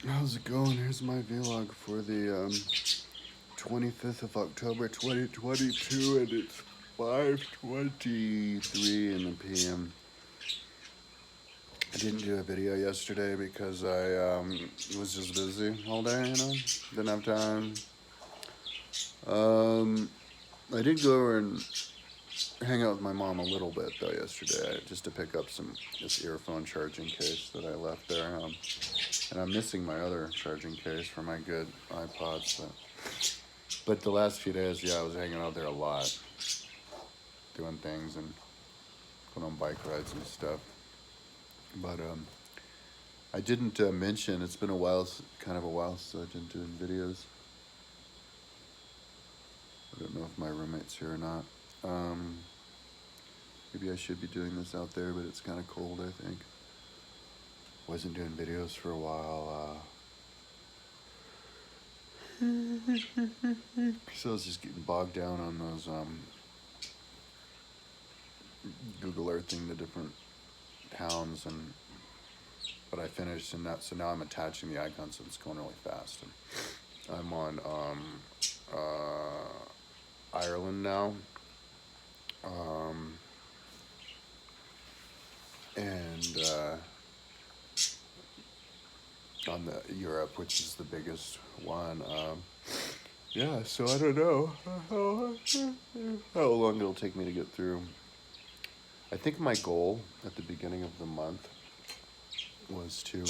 How's it going? Here's my vlog for the 25th of October 2022, and it's 5:23 in the PM. I didn't do a video yesterday because I was just busy all day, didn't have time. Um, I did go over and hang out with my mom a little bit though yesterday, just to pick up this earphone charging case that I left there. And I'm missing my other charging case for my good iPods. But the last few days, yeah, I was hanging out there a lot, doing things and going on bike rides and stuff. But I didn't mention, it's been a while, kind of a while since I've been doing videos. I don't know if my roommate's here or not. Maybe I should be doing this out there, but it's kind of cold, I think. Wasn't doing videos for a while. So I was just getting bogged down on those Google Earthing the different towns, but I finished, and so now I'm attaching the icons, so it's going really fast. And I'm on Ireland now, and on the Europe, which is the biggest one. Yeah, so I don't know how long it'll take me to get through. I think my goal at the beginning of the month was to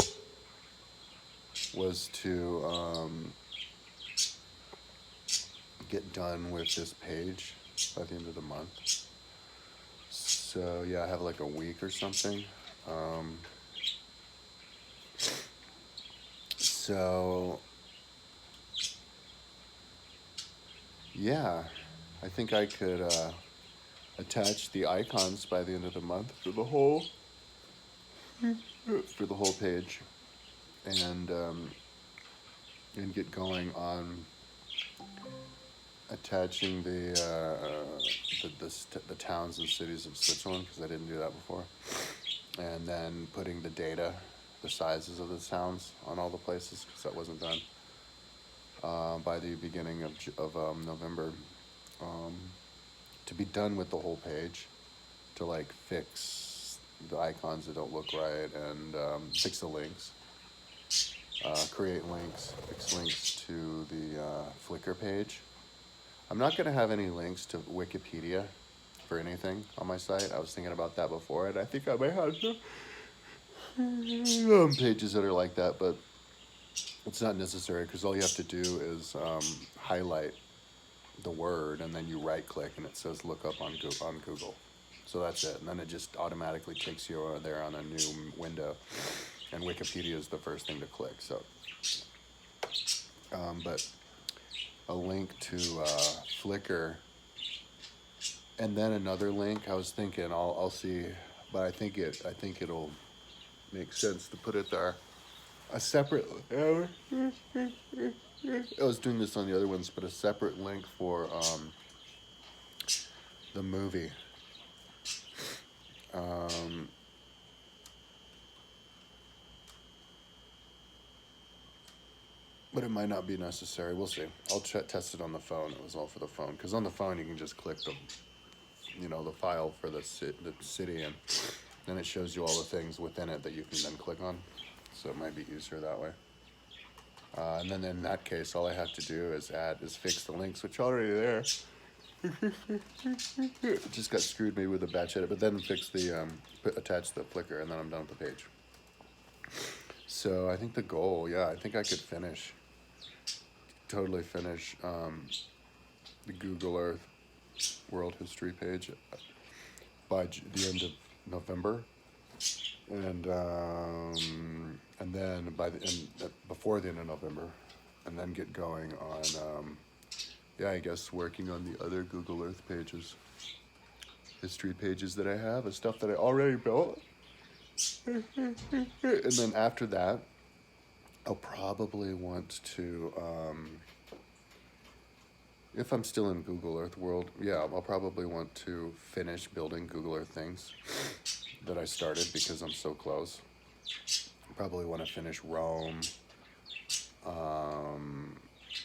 get done with this page by the end of the month. So yeah, I have like a week or something. So yeah, I think I could attach the icons by the end of the month for the whole page, and get going on attaching the towns and cities of Switzerland, because I didn't do that before, and then putting the data, the sizes of the towns on all the places, because that wasn't done by the beginning of November, to be done with the whole page, to like fix the icons that don't look right, and fix the links, create links, fix links to the Flickr page. I'm not going to have any links to Wikipedia for anything on my site. I was thinking about that before, and I think I might have some pages that are like that, but it's not necessary, because all you have to do is highlight the word, and then you right click and it says look up on Google. So that's it, and then it just automatically takes you there on a new window, and Wikipedia is the first thing to click. So but a link to Flickr, and then another link. I was thinking I'll see, but I think it'll make sense to put it there. A separate. I was doing this on the other ones, but a separate link for the movie. But it might not be necessary. We'll see. I'll test it on the phone. It was all for the phone, because on the phone you can just click the file for the city, and then it shows you all the things within it that you can then click on. So it might be easier that way. And then in that case, all I have to do is fix the links, which are already there. It just got screwed maybe with a batch edit, but then fix attach the Flickr, and then I'm done with the page. So I think the goal, I think I could totally finish the Google Earth World History page by the end of November, and then before the end of November, and then get going on I guess working on the other Google Earth pages, history pages that I have, and stuff that I already built. And then after that, I'll probably want to, if I'm still in Google Earth World, I'll probably want to finish building Google Earth things that I started, because I'm so close. Probably want to finish Rome,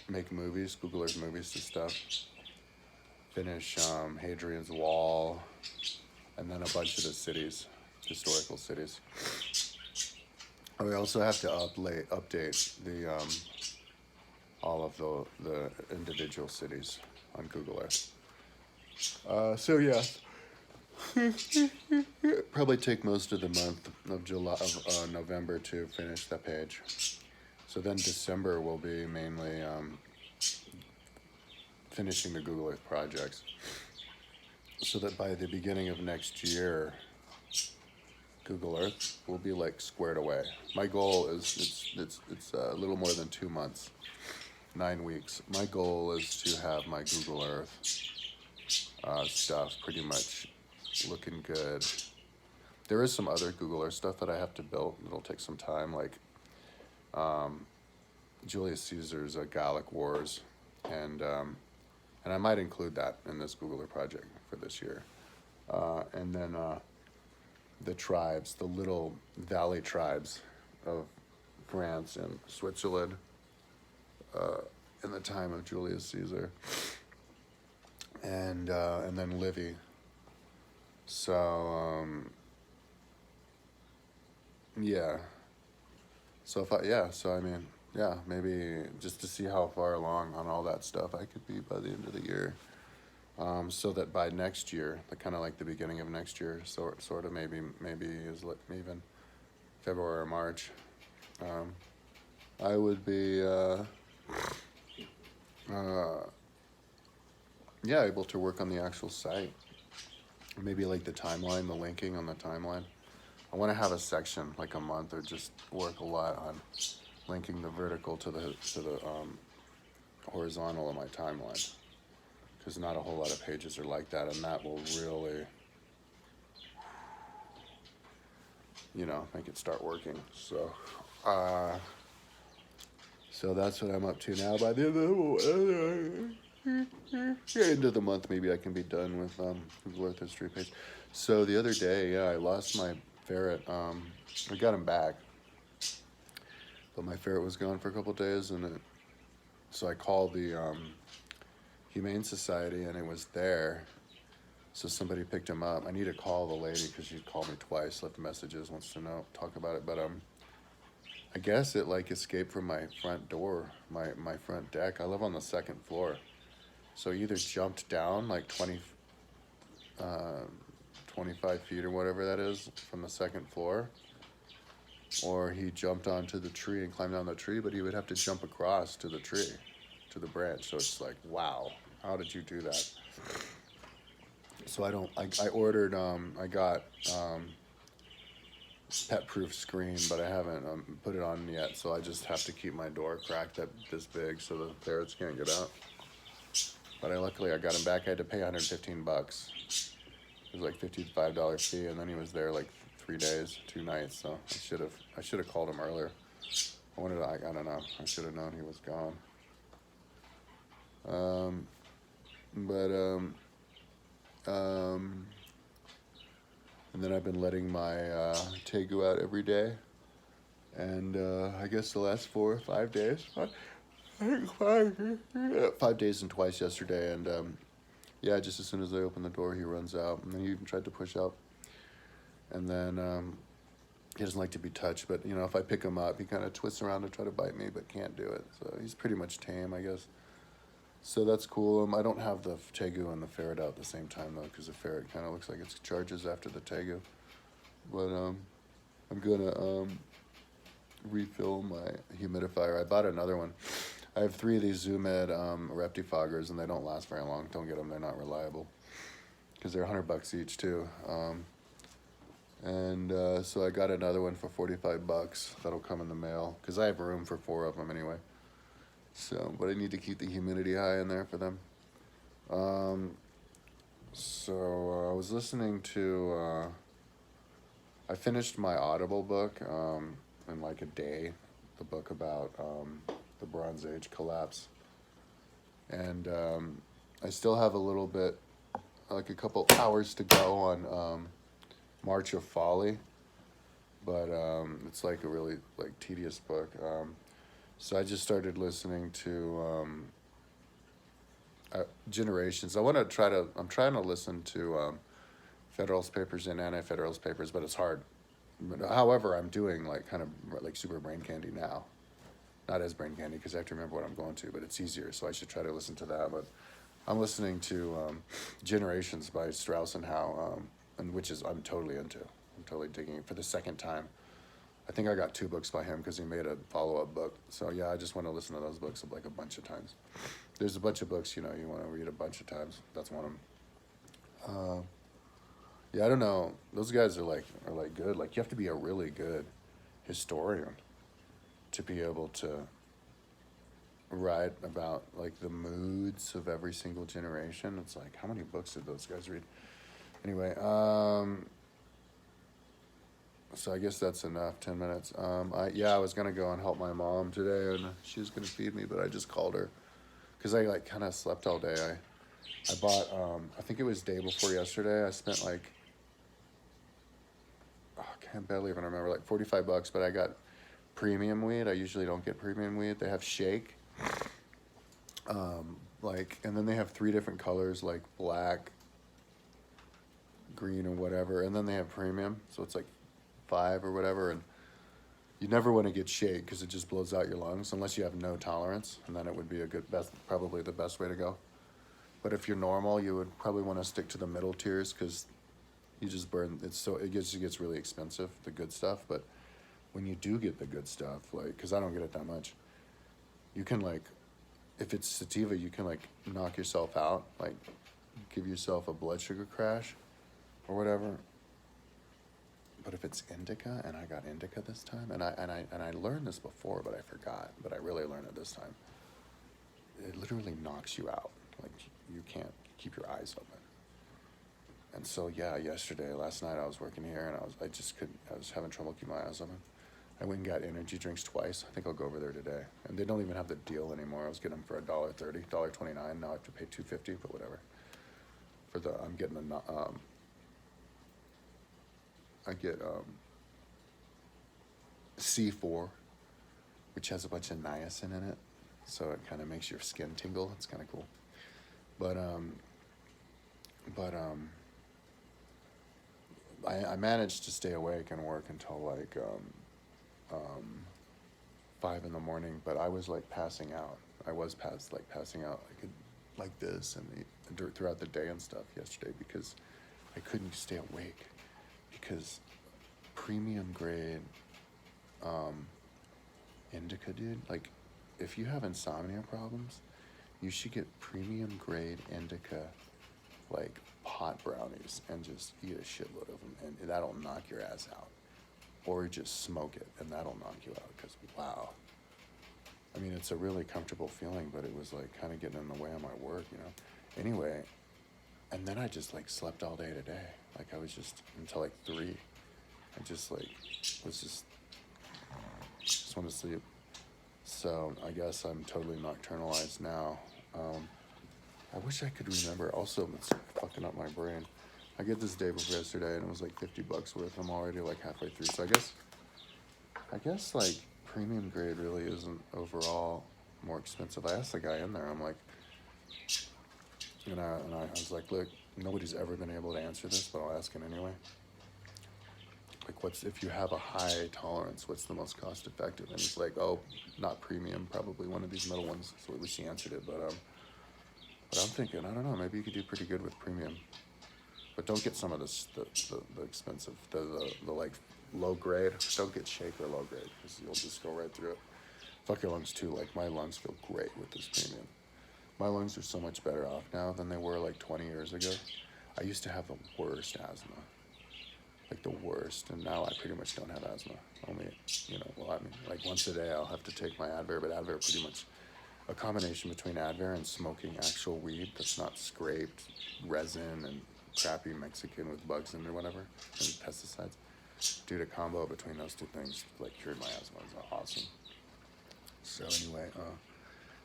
make movies, Google Earth movies to stuff. Finish Hadrian's Wall, and then a bunch of the cities, historical cities. We also have to update the all of the individual cities on Google Earth. So yeah, probably take most of the month of November to finish that page. So then December will be mainly finishing the Google Earth projects, so that by the beginning of next year, Google Earth will be like squared away. My goal is it's a little more than 2 months, 9 weeks. My goal is to have my Google Earth stuff pretty much looking good. There is some other Google Earth stuff that I have to build. It'll take some time, like Julius Caesar's Gallic Wars, and I might include that in this Google Earth project for this year. And then the tribes, the little valley tribes of France and Switzerland in the time of Julius Caesar, and then Livy. So yeah. So maybe just to see how far along on all that stuff I could be by the end of the year. So that by next year, kind of like the beginning of next year, sort of maybe is even February or March, I would be able to work on the actual site. Maybe like the timeline, the linking on the timeline. I want to have a section like a month, or just work a lot on linking the vertical to the horizontal of my timeline, because not a whole lot of pages are like that, and that will really, make it start working. So that's what I'm up to now. By the end of the month, maybe I can be done with Google Earth history page. So the other day, I lost my ferret. I got him back, but my ferret was gone for a couple days, and so I called the Humane Society, and it was there. So somebody picked him up. I need to call the lady, because she called me twice, left messages, wants to talk about it. But I guess it escaped from my front door, my front deck. I live on the second floor, so either jumped down 25 feet or whatever that is from the second floor, or he jumped onto the tree and climbed down the tree, but he would have to jump across to the tree, to the branch. So it's like, wow, how did you do that? So I ordered, I got pet-proof screen, but I haven't put it on yet, so I just have to keep my door cracked this big so the ferrets can't get out. But luckily I got him back. I had to pay $115. It was $55 fee, and then he was there 3 days, 2 nights. So I should have called him earlier. I don't know. I should have known he was gone. And then I've been letting my tegu out every day, and I guess the last 4 or 5 days, 5 days and twice yesterday, and just as soon as I open the door, he runs out, and then he even tried to push up, and then he doesn't like to be touched, but if I pick him up, he kind of twists around to try to bite me, but can't do it. So he's pretty much tame, I guess. So that's cool. I don't have the tegu and the ferret out at the same time, though, because the ferret kind of looks like it charges after the tegu. But I'm gonna refill my humidifier. I bought another one. I have 3 of these Zoo Med Reptifoggers, and they don't last very long. Don't get them; they're not reliable, because they're $100 each too. So I got another one for $45. That'll come in the mail, because I have room for 4 of them anyway. So, but I need to keep the humidity high in there for them. So I was listening to, I finished my Audible book in a day, the book about the Bronze Age collapse. And I still have a little bit, a couple hours to go on March of Folly, but it's a really tedious book. So I just started listening to Generations. I'm trying to listen to Federalist Papers and Anti-Federalist Papers, but it's hard. However, I'm doing like kind of like super brain candy now. Not as brain candy because I have to remember what I'm going to, but it's easier, so I should try to listen to that. But I'm listening to Generations by Strauss and Howe, and which is I'm totally into. I'm totally digging it for the second time. I think I got 2 books by him because he made a follow-up book. So yeah, I just want to listen to those books like a bunch of times. There's a bunch of books, you want to read a bunch of times. That's one of them. Yeah, I don't know. Those guys are like good. Like you have to be a really good historian to be able to write about like the moods of every single generation. It's like how many books did those guys read? Anyway, so I guess that's enough. 10 minutes. I was gonna go and help my mom today, and she was gonna feed me, but I just called her because I like kind of slept all day. I bought I think it was day before yesterday. I spent like I can't barely even remember like $45, but I got premium weed. I usually don't get premium weed. They have shake, and then they have 3 different colors like black, green, or whatever, and then they have premium, so it's like 5 or whatever, and you never want to get shake because it just blows out your lungs unless you have no tolerance, and then it would be probably the best way to go. But if you're normal, you would probably want to stick to the middle tiers because you just burn. It gets really expensive, the good stuff. But when you do get the good stuff, like because I don't get it that much, you can like, if it's sativa, you can like knock yourself out, like give yourself a blood sugar crash, or whatever. But if it's indica, and I got indica this time, and I learned this before, but I forgot. But I really learned it this time. It literally knocks you out. Like you can't keep your eyes open. And so yeah, last night I was working here, and I was having trouble keeping my eyes open. I went and got energy drinks twice. I think I'll go over there today. And they don't even have the deal anymore. I was getting them for $1.30, $1.29. Now I have to pay $2.50, but whatever. I'm getting I get C4, which has a bunch of niacin in it, so it kind of makes your skin tingle. It's kind of cool. But I managed to stay awake and work until like 5 in the morning. But I was like passing out. I was passing out like this and throughout the day and stuff yesterday because I couldn't stay awake because premium grade indica, dude. Like, if you have insomnia problems, you should get premium grade indica, like pot brownies, and just eat a shitload of them, and that'll knock your ass out. Or just smoke it, and that'll knock you out. Because wow, I mean, it's a really comfortable feeling, but it was like kind of getting in the way of my work, Anyway, and then I just like slept all day today. Like I was just until like 3. I just like was just wanted to sleep. So I guess I'm totally nocturnalized now. I wish I could remember. Also, it's fucking up my brain. I get this day before yesterday, and it was like $50 worth. I'm already like halfway through. So I guess like premium grade really isn't overall more expensive. I asked the guy in there. I'm like, I was like, look, nobody's ever been able to answer this, but I'll ask him anyway. Like, if you have a high tolerance, what's the most cost effective? And he's like, oh, not premium, probably one of these middle ones. So at least he answered it. But I'm thinking, I don't know, maybe you could do pretty good with premium. But don't get some of the expensive, the like low grade. Don't get shake or low grade because you'll just go right through it. Fuck your lungs too. Like my lungs feel great with this premium. My lungs are so much better off now than they were like 20 years ago. I used to have the worst asthma. Like the worst, and now I pretty much don't have asthma. Only, like once a day I'll have to take my Advair, but Advair pretty much a combination between Advair and smoking actual weed that's not scraped resin and crappy Mexican with bugs in it or whatever, and pesticides. Dude, a combo between those 2 things like cured my asthma. It's awesome. So anyway,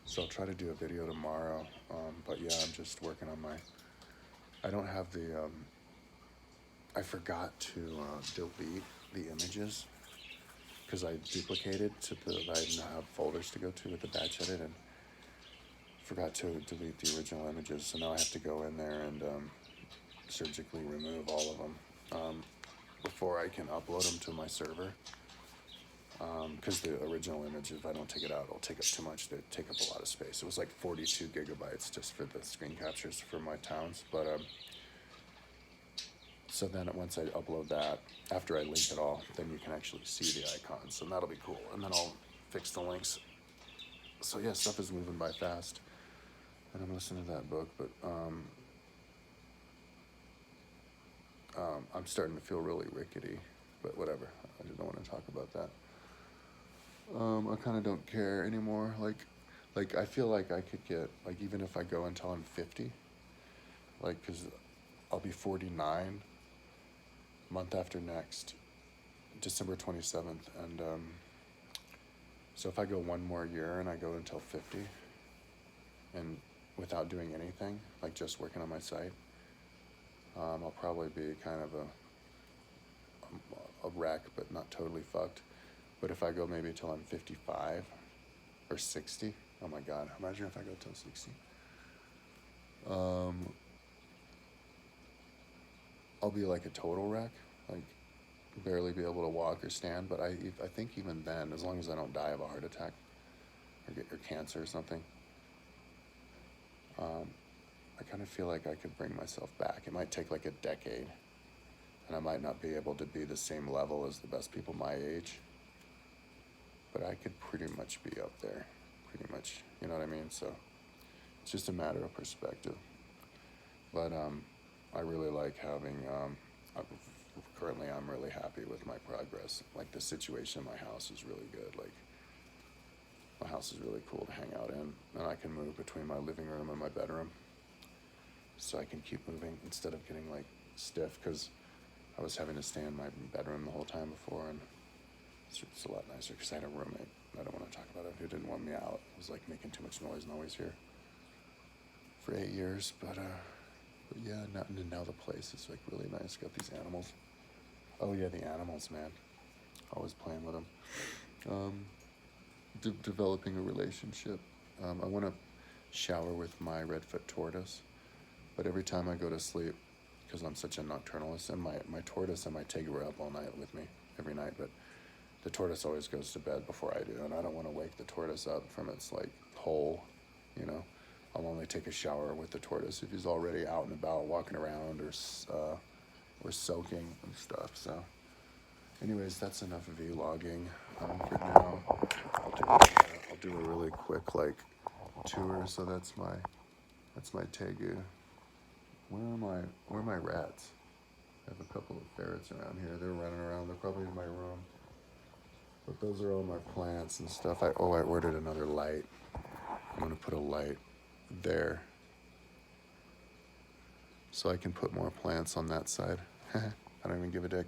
so I'll try to do a video tomorrow. But yeah, I'm just working on I don't have the I forgot to delete the images because I duplicated so that I now have folders to go to with the batch edit, and forgot to delete the original images. So now I have to go in there and surgically remove all of them before I can upload them to my server. Because the original image, if I don't take it out, it'll take up too much. They take up a lot of space. It was like 42 gigabytes just for the screen captures for my towns. But so then once I upload that, after I link it all, then you can actually see the icons, and that'll be cool. And then I'll fix the links. So yeah, stuff is moving by fast, and I'm listening to that book, but I'm starting to feel really rickety, but whatever. I don't want to talk about that. I kind of don't care anymore. Like I feel like I could get, like, even if I go until I'm 50, like, because I'll be 49 month after next, December 27th, and so if I go one more year and I go until 50, and without doing anything, like just working on my site, I'll probably be kind of a wreck, but not totally fucked. But if I go maybe till I'm 55 or 60, oh my God, imagine if I go till 60. I'll be like a total wreck, like barely be able to walk or stand. But I think even then, as long as I don't die of a heart attack or cancer or something, I kind of feel like I could bring myself back. It might take like a decade, and I might not be able to be the same level as the best people my age, but I could pretty much be up there, pretty much, you know what I mean? So it's just a matter of perspective. But I really like having, currently I'm really happy with my progress. Like, the situation in my house is really good. Like, my house is really cool to hang out in, and I can move between my living room and my bedroom, so I can keep moving instead of getting like stiff, because I was having to stay in my bedroom the whole time before, and it's a lot nicer because I had a roommate, I don't want to talk about it, who didn't want me out. It was like making too much noise and always here for 8 years, but yeah, now the place is like really nice. Got these animals. Oh yeah, the animals, man. Always playing with them. Developing a relationship. I want to shower with my Redfoot tortoise, but every time I go to sleep, because I'm such a nocturnalist, and my tortoise and my tiger are up all night with me every night, but the tortoise always goes to bed before I do, and I don't want to wake the tortoise up from its like hole, you know. I'll only take a shower with the tortoise if he's already out and about, walking around or soaking and stuff. So, anyways, that's enough vlogging for now. I'll do a really quick like tour. So that's my tegu. Where are my rats? I have a couple of ferrets around here. They're running around. They're probably in my room. But those are all my plants and stuff. I ordered another light. I'm gonna put a light there, so I can put more plants on that side. I don't even give a dick.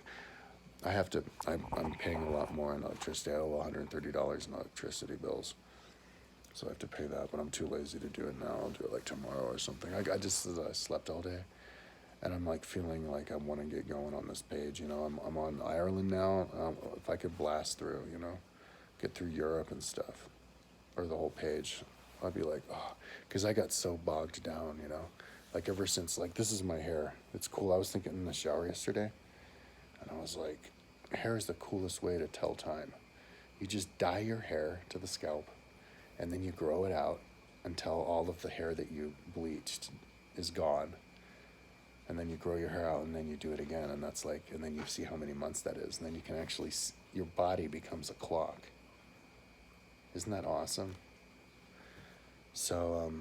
I'm paying a lot more in electricity. I owe $130 in electricity bills, so I have to pay that, but I'm too lazy to do it now. I'll do it like tomorrow or something. I slept all day, and I'm like feeling like I want to get going on this page. You know, I'm on Ireland now. If I could blast through, you know, get through Europe and stuff, or the whole page, I'd be like, oh, because I got so bogged down, you know, like ever since, like, this is my hair. It's cool. I was thinking in the shower yesterday, and I was like, hair is the coolest way to tell time. You just dye your hair to the scalp, and then you grow it out until all of the hair that you bleached is gone. And then you grow your hair out, and then you do it again, and that's like, and then you see how many months that is, and then you can actually, your body becomes a clock. Isn't that awesome? So,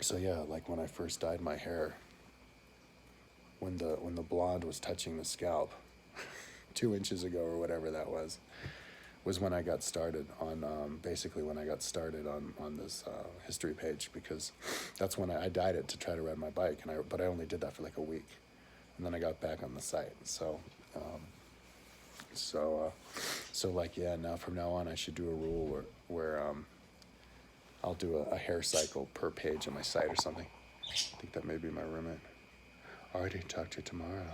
so yeah, like when I first dyed my hair, when the blonde was touching the scalp 2 inches ago or whatever that was when I got started on, basically when I got started on this history page, because that's when I dyed it to try to ride my bike, but I only did that for like a week, and then I got back on the site. So, so like, yeah, now from now on I should do a rule where I'll do a hair cycle per page on my site or something. I think that may be my roommate. Alrighty, talk to you tomorrow.